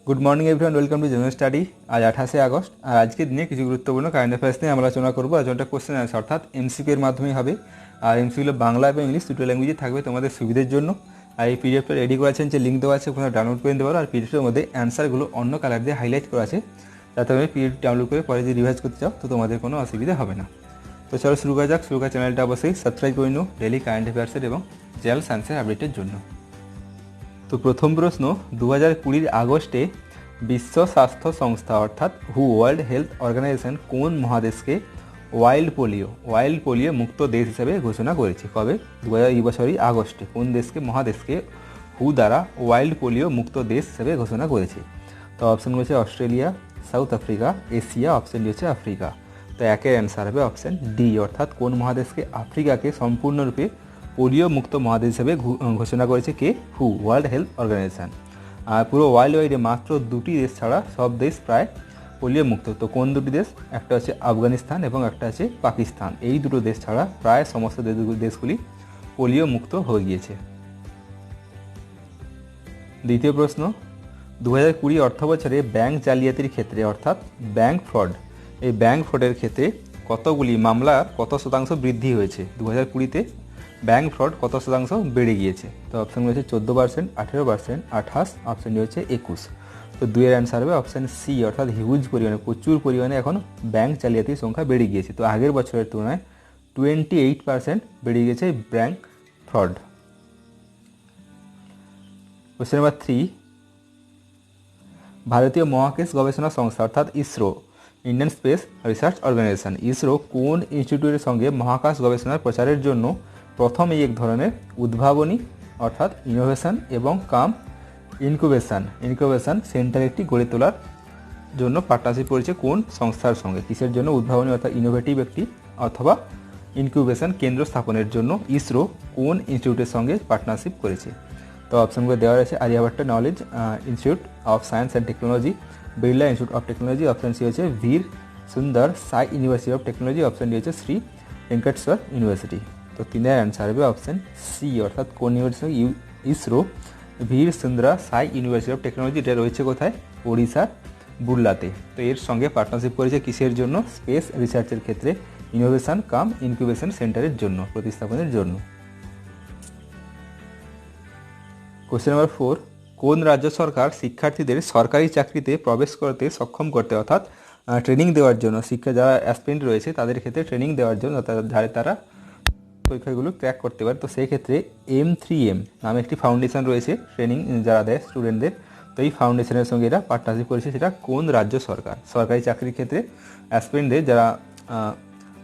Good morning everyone, welcome to general study. আজ 28শে August. আর আজকের দিনে কিছু গুরুত্বপূর্ণ কারেন্ট অ্যাফেয়ার্স নিয়ে আমরা আলোচনা করবো। আলোচনাটা কোশ্চেন আনসার অর্থাৎ এমসিকিউ এর মাধ্যমেই হবে। আর এমসিকিউগুলো বাংলা এবং ইংলিশ দুটো ল্যাঙ্গুয়েজে থাকবে তোমাদের সুবিধার জন্য। আর এই পিডিএফটা রেডি করা আছেন, যে লিঙ্ক দেওয়া আছে ওখানে ডাউনলোড করে নিতে পারো। আর পিডিএফের মধ্যে অ্যান্সারগুলো অন্য কালার দিয়ে হাইলাইট করা আছে, যাতে আমি পিডিএফ ডাউনলোড করে পরে যদি রিভাইজ করতে চাও তো তোমাদের কোনো অসুবিধা হবে না। তো চলো শুরু করা যাক। শুরু করার চ্যানেলটা অবশ্যই সাবস্ক্রাইব করে নিও ডেলি কারেন্ট অ্যাফেয়ার্সের এবং জেনারেল সায়েন্সের আপডেটের জন্য। তো প্রথম প্রশ্ন, 2020 আগস্টে বিশ্ব স্বাস্থ্য সংস্থা অর্থাৎ ওয়ার্ল্ড হেলথ অর্গানাইজেশন কোন মহাদেশকে ওয়াইল্ড পোলিও মুক্ত দেশ হিসেবে ঘোষণা করেছে? কবে? 2020 বছরই আগস্টে কোন দেশকে, মহাদেশকে দ্বারা ওয়াইল্ড পোলিও মুক্ত দেশ হিসেবে ঘোষণা করেছে? তো অপশন হচ্ছে Australia, south Africa, Asia, option D হচ্ছে আফ্রিকা। তো একের অ্যান্সার হবে অপশন ডি, অর্থাৎ কোন মহাদেশকে, আফ্রিকাকে সম্পূর্ণরূপে পোলিও মুক্ত মহাদেশ হিসেবে ঘোষণা করেছে কে? World Health Organization. আর পুরো ওয়ার্ল্ড ওয়াইডে মাত্র দুটি দেশ ছাড়া সব দেশ প্রায় পোলিও মুক্ত। তো কোন দুটি দেশ? একটা হচ্ছে আফগানিস্তান এবং একটা আছে পাকিস্তান। এই দুটো দেশ ছাড়া প্রায় সমস্ত দেশগুলি পোলিও মুক্ত হয়ে গিয়েছে। দ্বিতীয় প্রশ্ন, 2020 অর্থ বছরে ব্যাংক জালিয়াতির ক্ষেত্রে অর্থাৎ ব্যাংক ফ্রড, এই ব্যাংক ফ্রডের ক্ষেত্রে কতগুলি মামলার কত শতাংশ বৃদ্ধি হয়েছে? 2020-তে ব্যাংক ফ্রড কত শতাংশ বেড়ে গিয়েছে? তো অপশান হচ্ছে 14%, 18%, 28, অপশান ডি হচ্ছে 21। তো দুইয়ের অ্যান্সার হবে অপশান সি, অর্থাৎ হিউজ পরিমাণে, প্রচুর পরিমাণে এখন ব্যাংক জালিয়াতির সংখ্যা বেড়ে গিয়েছে। তো আগের বছরের তুলনায় 28% বেড়ে গিয়েছে ব্যাংক ফ্রড। কোশ্চেন নাম্বার 3, ভারতীয় মহাকাশ গবেষণা সংস্থা অর্থাৎ ISRO, Indian Space Research Organisation, ISRO কোন ইনস্টিটিউটের সঙ্গে মহাকাশ গবেষণার প্রচারের জন্য প্রথম এই এক ধরনের উদ্ভাবনী অর্থাৎ ইনোভেশন এবং ইনকিউবেশন সেন্টার একটি গড়ে তোলার জন্য পার্টনারশিপ করেছে কোন সংস্থার সঙ্গে? কিসের জন্য? উদ্ভাবনী অর্থাৎ ইনোভেটিভ একটি অথবা ইনকিউবেশন কেন্দ্র স্থাপনের জন্য ইসরো কোন ইনস্টিটিউটের সঙ্গে পার্টনারশিপ করেছে? তো অপশনগুলো দেওয়া রয়েছে Aryabhatta knowledge institute of science and technology, Birla institute of technology, option C হচ্ছে Veer Sundar Sai university of technology, option D হচ্ছে শ্রী ভেঙ্কটেশ্বর ইউনিভার্সিটি। তো তিনের অ্যান্সার হবে অপশন সি, অর্থাৎ কোন ইউনিভার্সিটি? ইসরো বীর সুন্দরা সাই ইউনিভার্সিটি অফ টেকনোলজি, এটা রয়েছে কোথায়? ওড়িশার বুড়লাতে। তো এর সঙ্গে পার্টনারশিপ করেছে কিসের জন্য? স্পেস রিসার্চের ক্ষেত্রে ইনোভেশন ইনকিউবেশন সেন্টারের জন্য, প্রতিস্থাপনের জন্য। কোশ্চেন নাম্বার 4, কোন রাজ্য সরকার শিক্ষার্থীদের সরকারি চাকরিতে প্রবেশ করতে সক্ষম করতে অর্থাৎ ট্রেনিং দেওয়ার জন্য, শিক্ষা যারা অ্যাসপিরেন্ট রয়েছে তাদের ক্ষেত্রে ট্রেনিং দেওয়ার জন্য, যাতে তারা পরীক্ষাগুলো ক্র্যাক করতে পারে। তো সেই ক্ষেত্রে M3M নামে একটি ফাউন্ডেশন রয়েছে ট্রেনিং যারা দেয় স্টুডেন্টদের। তো এই ফাউন্ডেশনের সঙ্গে এরা পার্টনারশিপ করেছে। সেটা কোন রাজ্য সরকার? সরকারি চাকরির ক্ষেত্রে অ্যাসপিরেন্টদের যারা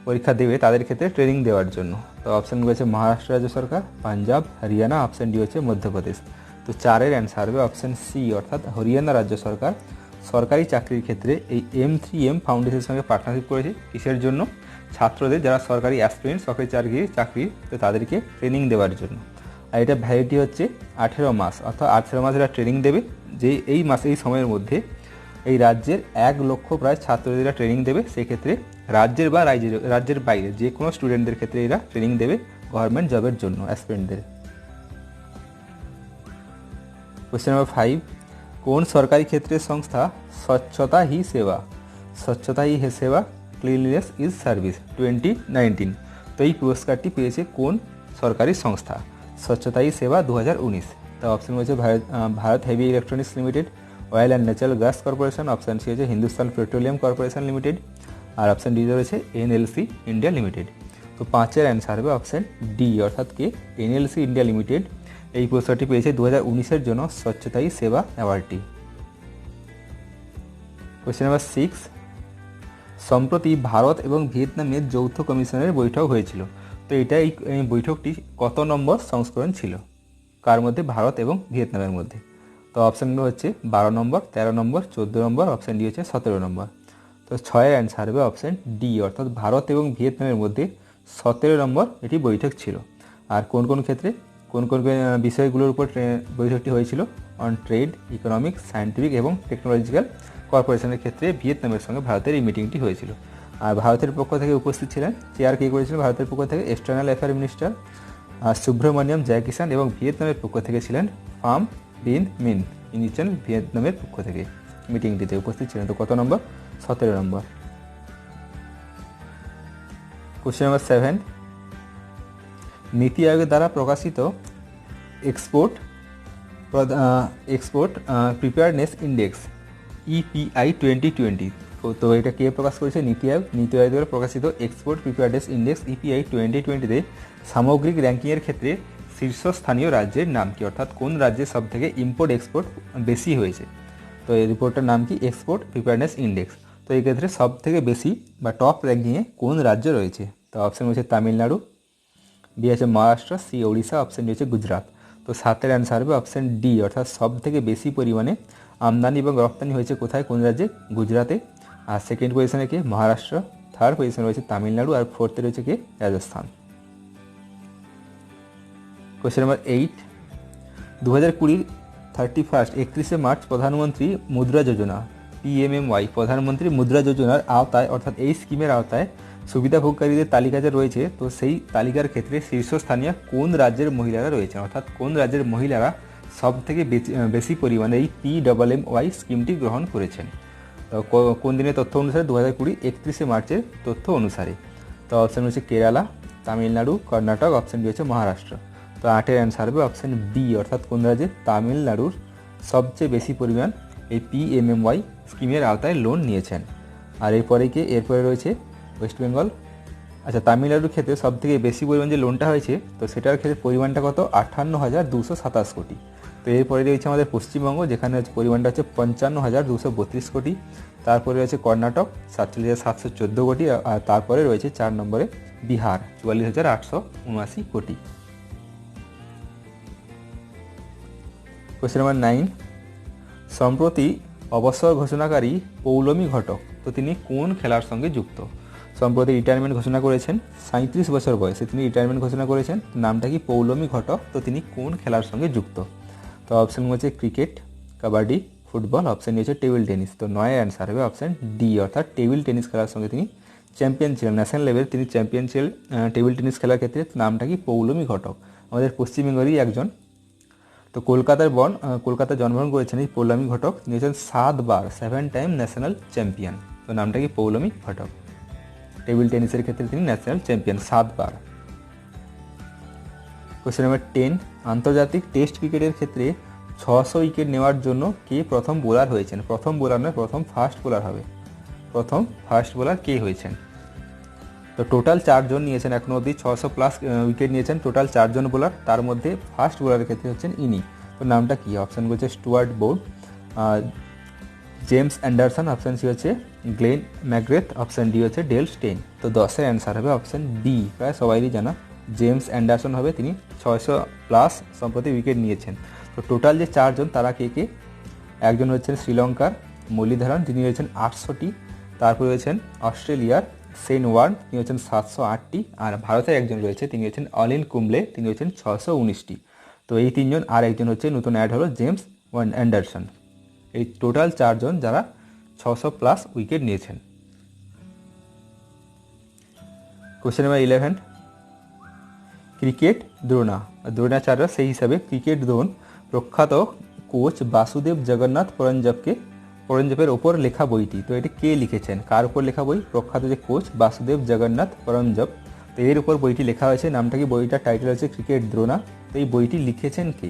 পরীক্ষা দেবে তাদের ক্ষেত্রে ট্রেনিং দেওয়ার জন্য। তো অপশানগুলো হচ্ছে মহারাষ্ট্র রাজ্য সরকার, পাঞ্জাব, হরিয়ানা, অপশান ডি হচ্ছে মধ্যপ্রদেশ। তো চারের অ্যান্সার হবে অপশান সি, অর্থাৎ হরিয়ানা রাজ্য সরকার সরকারি চাকরির ক্ষেত্রে এই M3M ফাউন্ডেশনের সঙ্গে পার্টনারশিপ করেছে। কিসের জন্য? ছাত্রদের যারা সরকারি অ্যাসপিরেন্ট, সরকারি চাকরি তো তাদেরকে ট্রেনিং দেওয়ার জন্য। আর এটা ভ্যালিডিটি হচ্ছে 18 মাস, অর্থাৎ 18 মাস এরা ট্রেনিং দেবে। যে এই সময়ের মধ্যে এই রাজ্যের 1 লক্ষ প্রায় ছাত্রদের ট্রেনিং দেবে। সেক্ষেত্রে রাজ্যের বা রাজ্যের বাইরে যে কোনো স্টুডেন্টদের ক্ষেত্রে এরা ট্রেনিং দেবে গভর্নমেন্ট জবের জন্য অ্যাসপিরেন্টদের। কোশ্চেন নাম্বার 5, কোন সরকারি ক্ষেত্রের সংস্থা স্বচ্ছতা হি সেবা ক্লিনলিনেস ইজ সার্ভিস 2019? তো এই পুরস্কারটি পেয়েছে কোন সরকারি সংস্থা? স্বচ্ছতা হি সেবা 2019। তো অপশন হচ্ছে Bharat heavy electronics limited, oil and natural gas corporation, option C হচ্ছে হিন্দুস্তান পেট্রোলিয়াম কর্পোরেশন লিমিটেড, আর অপশান ডি রয়েছে NLC ইন্ডিয়া লিমিটেড। তো পাঁচের অ্যান্সার হবে অপশান ডি, অর্থাৎ কে? NLC ইন্ডিয়া লিমিটেড এই পুরস্কারটি পেয়েছে 2019-এর জন্য স্বচ্ছতা হি সেবা অ্যাওয়ার্ডটি। কোয়েশ্চেন নাম্বার 6, সম্প্রতি ভারত এবং ভিয়েতনামের যৌথ কমিশনের বৈঠক হয়েছিল। তো এই বৈঠকটি কত নম্বর সংস্করণ ছিল? কার মধ্যে? ভারত এবং ভিয়েতনামের মধ্যে। তো অপশানগুলো হচ্ছে 12 নম্বর, 13 নম্বর, 14 নম্বর, অপশান ডি হচ্ছে 17 নম্বর। তো 6-এর অ্যান্সার হবে অপশান ডি, অর্থাৎ ভারত এবং ভিয়েতনামের মধ্যে 17 নম্বর এটি বৈঠক ছিল। আর কোন কোন ক্ষেত্রে, কোন কোন বিষয়গুলোর উপর বৈঠকটি হয়েছিল? অন ট্রেড, ইকোনমিক, সায়েন্টিফিক এবং টেকনোলজিক্যাল কর্পোরেশনের ক্ষেত্রে ভিয়েতনামের সঙ্গে ভারতের এই মিটিংটি হয়েছিল। আর ভারতের পক্ষ থেকে উপস্থিত ছিলেন, চেয়ার কে করেছিলেন ভারতের পক্ষ থেকে? External affair minister Subramaniam Jaikishan, এবং ভিয়েতনামের পক্ষ থেকে ছিলেন ফার্ম বিন মিন, ইনি হচ্ছেন ভিয়েতনামের পক্ষ থেকে মিটিংটিতে উপস্থিত ছিলেন। তো কত নম্বর? 17 নম্বর। কোশ্চেন নাম্বার 7, নীতি আয়োগের দ্বারা প্রকাশিত এক্সপোর্ট প্রিপেয়ারনেস ইন্ডেক্স EPI 2020, তো এটা কে প্রকাশ করেছে? নীতি আয়োগ। নীতি আয়োগ দ্বারা প্রকাশিত এক্সপোর্ট প্রিপেয়ারনেস ইন্ডেক্স EPI 2020-তে সামগ্রিক র্যাঙ্কিংয়ের ক্ষেত্রে শীর্ষস্থানীয় রাজ্যের নাম কি, অর্থাৎ কোন রাজ্যে সব থেকে ইম্পোর্ট এক্সপোর্ট বেশি হয়েছে। তো এই রিপোর্টটার নাম কি? Export preparedness index. তো এই ক্ষেত্রে সব থেকে বেশি বা টপ র্যাঙ্কিংয়ে কোন রাজ্য রয়েছে? তো অপশান হচ্ছে তামিলনাড়ু, বি আছে Maharashtra, C Odisha, option D হচ্ছে গুজরাট। তো 7-এর অ্যান্সার হবে অপশান ডি, অর্থাৎ সব থেকে বেশি পরিমাণে আমদানি এবং রপ্তানি হয়েছে কোথায়? কোন রাজ্যে? গুজরাতে। আর সেকেন্ড পজিশনে কে? মহারাষ্ট্র। থার্ড পজিশনে রয়েছে তামিলনাড়ু, আর ফোর্থে রয়েছে কে? রাজস্থান। কোয়েশ্চেন নাম্বার 8, 2020 31 মার্চ প্রধানমন্ত্রী মুদ্রা যোজনা PMMY, প্রধানমন্ত্রী মুদ্রা যোজনার আওতায়, অর্থাৎ এই স্কিমের আওতায় সুবিধাভোগকারীদের তালিকা যে রয়েছে, তো সেই তালিকার ক্ষেত্রে শীর্ষস্থানীয় কোন রাজ্যের মহিলারা রয়েছেন, অর্থাৎ কোন রাজ্যের মহিলারা সব থেকে বেশি পরিমাণে এই PMMY স্কিমটি গ্রহণ করেছেন। তো কোন দিনের তথ্য অনুসারে? 2020 31 মার্চের তথ্য অনুসারে। তো অপশান হচ্ছে কেরালা, তামিলনাড়ু, কর্ণাটক, অপশান ডি হচ্ছে মহারাষ্ট্র। তো 8-এর অ্যান্সার হবে অপশান বি, অর্থাৎ কোন রাজ্যে? তামিলনাড়ুর সবচেয়ে বেশি পরিমাণ এই PMMY স্কিমের আওতায় লোন নিয়েছেন। আর এরপরে রয়েছে ওয়েস্ট বেঙ্গল। আচ্ছা, তামিলনাড়ুর ক্ষেত্রে সব থেকে বেশি পরিমাণ যে লোনটা হয়েছে, তো সেটার ক্ষেত্রে পরিমাণটা কত? 58,227 কোটি। তো এরপরে রয়েছে আমাদের পশ্চিমবঙ্গ, যেখানে পরিমাণটা হচ্ছে 55,232 কোটি। তারপরে রয়েছে কর্ণাটক 47,714 কোটি। আর তারপরে রয়েছে 4 নম্বরে বিহার 44,879 কোটি। কোয়েশ্চেন নাম্বার 9, সম্প্রতি অবসর ঘোষণাকারী পৌলমী ঘটক, তো তিনি কোন খেলার সঙ্গে যুক্ত? সম্প্রতি রিটায়ারমেন্ট ঘোষণা করেছেন, 37 বছর বয়সে তিনি রিটায়ারমেন্ট ঘোষণা করেছেন। নামটা কি? পৌলমী ঘটক। তো তিনি কোন খেলার সঙ্গে যুক্ত? তো অপশান হচ্ছে ক্রিকেট, কাবাডি, ফুটবল, অপশান হচ্ছে টেবিল টেনিস। তো 9-এর অ্যান্সার হবে অপশান ডি, অর্থাৎ টেবিল টেনিস খেলার সঙ্গে তিনি চ্যাম্পিয়ন ছিলেন, ন্যাশনাল লেভেলে তিনি চ্যাম্পিয়ন ছিলেন টেবিল টেনিস খেলার ক্ষেত্রে। নামটা কি? পৌলমী ঘটক, আমাদের পশ্চিমবঙ্গেরই একজন। তো কলকাতায় জন্মগ্রহণ করেছেন এই পৌলমী ঘটক। তিনি হচ্ছেন 7 টাইম ন্যাশনাল চ্যাম্পিয়ন। তো নামটা কি? পৌলমী ঘটক। টেবিল টেনিসের ক্ষেত্রে তিনি ন্যাশনাল চ্যাম্পিয়ন 7 বার। কোয়েশ্চেন নাম্বার 10, আন্তর্জাতিক টেস্ট ক্রিকেটের ক্ষেত্রে 600 উইকেট নেওয়ার জন্য কে প্রথম বোলার হয়েছেন? প্রথম বোলার নয়, প্রথম ফার্স্ট বোলার হবে। প্রথম ফার্স্ট বোলার কে হয়েছেন? তো টোটাল 4 জন নিয়েছেন এখনো অবধি, 600+ উইকেট নিয়েছেন টোটাল 4 জন বোলার। তার মধ্যে ফার্স্ট বোলারের ক্ষেত্রে হচ্ছেন ইনি। তো নামটা কি? অপশান বলছে Stuart Broad, James Anderson, option C হচ্ছে গ্লেন ম্যাকগ্রেথ, অপশান ডি হচ্ছে ডেল স্টেইন। তো 10-এর অ্যান্সার হবে অপশান বি, প্রায় সবাইরই জানা জেমস অ্যান্ডারসন হবে। তিনি 600+ সম্প্রতি উইকেট নিয়েছেন। তো টোটাল যে 4 জন তারা কে কে? একজন হচ্ছেন শ্রীলঙ্কার মুরলীধরন, তিনি হয়েছেন 800টি। তারপরে হয়েছেন অস্ট্রেলিয়ার সেন ওয়ার্ন, তিনি হচ্ছেন 708টি। আর ভারতের একজন রয়েছে, তিনি হচ্ছেন অলিন কুম্বলে, তিনি হচ্ছেন 619টি। তো এই 3 জন, আর একজন হচ্ছে নতুন অ্যাড হলো জেমস অ্যান্ডারসন। এই টোটাল 4 জন যারা 600+ উইকেট নিয়েছেন। কোশ্চেন নাম্বার 11, ক্রিকেট দ্রোণাচার্য সেই হিসাবে ক্রিকেট দ্রোণ প্রখ্যাত কোচ বাসুদেব জগন্নাথ পরঞ্জপের ওপর লেখা বইটি, তো এটি কে লিখেছেন? কার উপর লেখা বই? প্রখ্যাত যে কোচ বাসুদেব জগন্নাথ পরঞ্জপ, তো এর উপর বইটি লেখা হয়েছে। নামটা কি? বইটার টাইটেল হচ্ছে ক্রিকেট দ্রোণা। তো এই বইটি লিখেছেন কে?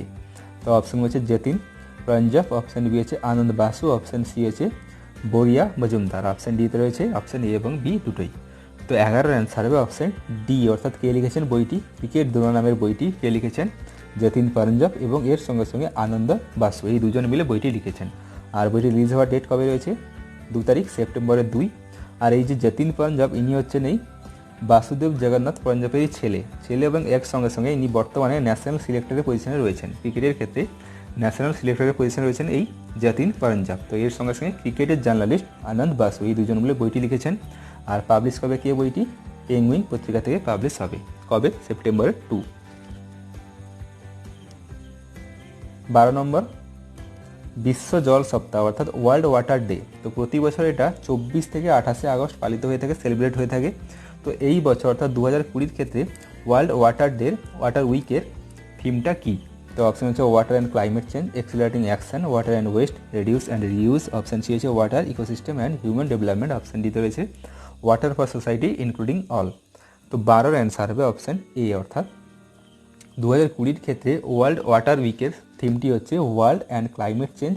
তো অপশন হচ্ছে যতীন পরঞ্জপ, অপশন বি হচ্ছে আনন্দ বাসু, অপশন সি হচ্ছে বরিয়া মজুমদার, অপশন ডিতে রয়েছে অপশন এ এবং বি দুটোই। তো 11-এর অ্যান্সার হবে অপশন ডি, অর্থাৎ কে লিখেছেন বইটি? ক্রিকেট দ্রোণা নামের বইটি কে লিখেছেন? যতীন পরঞ্জপ এবং এর সঙ্গে সঙ্গে আনন্দ বাসু, এই দুজন মিলে বইটি লিখেছেন। আর বইটি রিলিজ হওয়ার ডেট কবে রয়েছে? 2 তারিখ সেপ্টেম্বরের 2। আর এই যে যতীন পরঞ্জপ, ইনি হচ্ছেন এই বাসুদেব জগন্নাথ পরঞ্জপেরই ছেলে এবং এর সঙ্গে সঙ্গে ইনি বর্তমানে ন্যাশনাল সিলেক্টরের পজিশনে রয়েছেন। ক্রিকেটের ক্ষেত্রে ন্যাশনাল সিলেক্টরের পজিশনে রয়েছেন এই যতীন পরঞ্জপ। তো এর সঙ্গে সঙ্গে ক্রিকেটের জার্নালিস্ট আনন্দ বাসু, এই দুজন মিলে বইটি লিখেছেন। আর পাবলিশ কবে কে বইটি? পেঙ্গুইন পত্রিকা থেকে পাবলিশ হবে। কবে? সেপ্টেম্বরের 2। 12 নম্বর, বিশ্ব জল সপ্তাহ অর্থাৎ ওয়ার্ল্ড ওয়াটার ডে। তো প্রতি বছর এটা 24 থেকে 28 আগস্ট পালিত হয়ে থাকে, সেলিব্রেট হয়ে থাকে। তো এই বছর অর্থাৎ 2020 ক্ষেত্রে ওয়ার্ল্ড ওয়াটার উইকের থিমটা কি? তো অপশন হচ্ছে water and climate change, accelerating action, water and waste, reduce and reuse. Option C হচ্ছে water ecosystem and human development. Option ডিতে রয়েছে water for society including all. তো 12 অ্যান্সার হবে অপশন এ, অর্থাৎ 2020 ক্ষেত্রে ওয়ার্ল্ড ওয়াটার উইকের থিমটি হচ্ছে world and climate change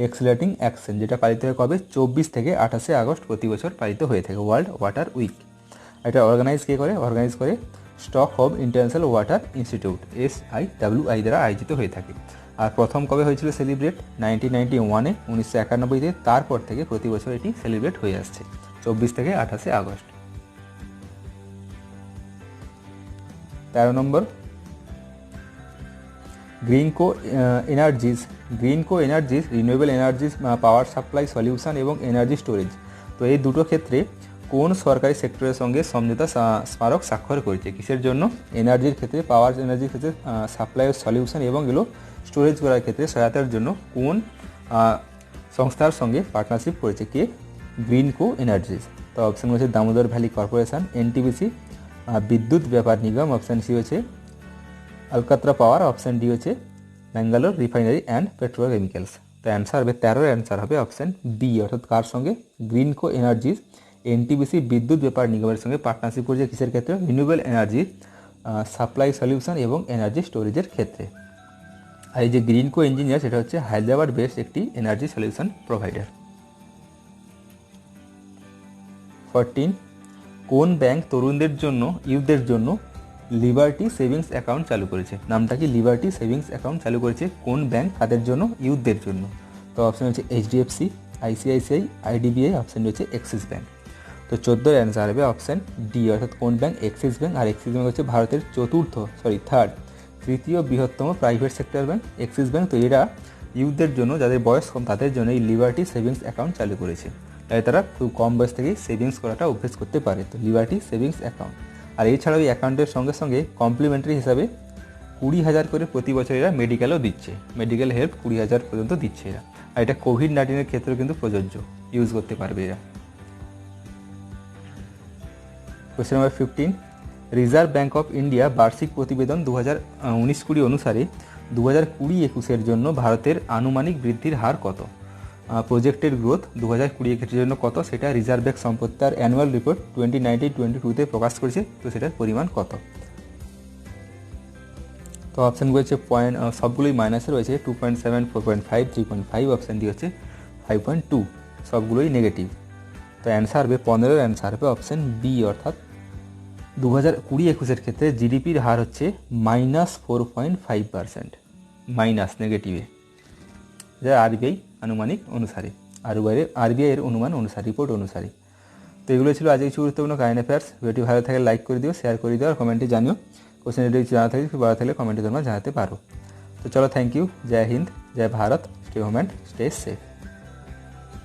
accelerating action, যেটা পালিত হয় কবে 24 থেকে 28 আগস্ট প্রতি বছর পালিত হয়ে থাকে ওয়ার্ল্ড ওয়াটার উইক। এটা অর্গানাইজ কে করে? অর্গানাইজ করে Stockholm international water institute SIWI দ্বারা আয়োজিত হয়ে থাকে। আর প্রথম কবে হয়েছিল সেলিব্রেট? 1991-এ, 1991-তে। তারপর থেকে প্রতি বছর এটি সেলিব্রেট হয়ে আসছে 24 থেকে 28 August. 13 number, Greenko energies renewable energies power supply solution এবং এনার্জি স্টোরেজ। তো এই দুটো ক্ষেত্রে কোন সরকারি সেক্টরের সঙ্গে সমঝোতা স্মারক স্বাক্ষর করেছে? কিসের জন্য? এনার্জির ক্ষেত্রে, পাওয়ার এনার্জির ক্ষেত্রে সাপ্লাই সলিউশন এবং এগুলো স্টোরেজ করার ক্ষেত্রে সহায়তার জন্য কোন সংস্থার সঙ্গে পার্টনারশিপ করেছে? কে? গ্রিনকো এনার্জিজ। তো অপশন হচ্ছে দামোদর ভ্যালি কর্পোরেশন, NTPC, বিদ্যুৎ ব্যাপার নিগম। অপশন সি হচ্ছে আলকাত্রা পাওয়ার। অপশন ডি হচ্ছে ব্যাঙ্গালোর রিফাইনারি অ্যান্ড পেট্রোকেমিক্যালস। তো অ্যান্সার হবে 13 অ্যান্সার হবে অপশন বি, অর্থাৎ কার সঙ্গে? গ্রিনকো এনার্জিজ NTPC বিদ্যুৎ ব্যাপার নিগমের সঙ্গে পার্টনারশিপ করেছে কিসের ক্ষেত্রে? রিনিউয়েবল এনার্জি সাপ্লাই সলিউশন এবং এনার্জি স্টোরেজের ক্ষেত্রে। আর এই যে গ্রিনকো ইঞ্জিনিয়ার, সেটা হচ্ছে হায়দ্রাবাদ বেসড একটি এনার্জি সলিউশন প্রোভাইডার। 14, কোন ব্যাংক তরুণদের জন্য, ইউথদের জন্য লিবার্টি সেভিংস অ্যাকাউন্ট চালু করেছে? নামটা কি? লিবার্টি সেভিংস অ্যাকাউন্ট চালু করেছে কোন ব্যাংক? তাদের জন্য, ইউথদের জন্য। তো অপশন হচ্ছে HDFC, ICICI, IDBI। অপশন হচ্ছে এক্সিস ব্যাংক। তো 14 অ্যান্সার হবে অপশন ডি, অর্থাৎ কোন ব্যাংক? Axis bank. আর এক্সিস ব্যাংক হচ্ছে ভারতের তৃতীয় বৃহত্তম private sector bank Axis bank. তো এরা ইউথদের জন্য, যাদের বয়স কম, তাদের জন্য এই লিবার্টি সেভিংস অ্যাকাউন্ট চালু করেছে। তাই তারা খুব কম বয়স থেকেই সেভিংস করাটা অভ্যেস করতে পারে। তো লিবার্টি সেভিংস অ্যাকাউন্ট। আর এছাড়াও এই অ্যাকাউন্টের সঙ্গে সঙ্গে কমপ্লিমেন্টারি হিসাবে 20,000 করে প্রতি বছর এরা মেডিকেলও দিচ্ছে, মেডিকেল হেল্প 20,000 পর্যন্ত দিচ্ছে এরা। আর এটা কোভিড-19 ক্ষেত্রেও কিন্তু প্রযোজ্য, ইউজ করতে পারবে এরা। Question number 15, reserve bank of India বার্ষিক প্রতিবেদন 2019-20 অনুসারে 2020-21 জন্য ভারতের আনুমানিক বৃদ্ধির হার কত? প্রজেক্টের গ্রোথ 2020-21 জন্য কত, সেটা রিজার্ভ ব্যাঙ্ক সম্প্রতি তার অ্যানুয়াল রিপোর্ট 2019-22-তে প্রকাশ করেছে। তো সেটার পরিমাণ কত? তো অপশান রয়েছে সবগুলোই মাইনাসে রয়েছে, 2.7, 4.5, 3.5। অপশান ডি হচ্ছে 5.2, সবগুলোই নেগেটিভ। তো অ্যান্সার হবে 15 অ্যান্সার হবে অপশান বি, অর্থাৎ 2020-21 ক্ষেত্রে জিডিপির হার হচ্ছে -4.5%, মাইনাস, নেগেটিভে, যা আরবিআই আনুমানিক অনুসারে, আরবিআই এর অনুমান অনুসারে, রিপোর্ট অনুসারে। তো এগুলো ছিল আজকে কিছু গুরুত্বপূর্ণ কারেন্ট অ্যাফেয়ার্স। ভিডিওটি ভালো থাকলে লাইক করে দিও, শেয়ার করে দিও, আর কমেন্টে জানিও। কোশ্চেন যদি জানা থাকে, ভালো থাকলে কমেন্টে তোমরা জানাতে পারো। তো চলো, thank you. Jai Hind, Jai Bharat, stay home and stay safe.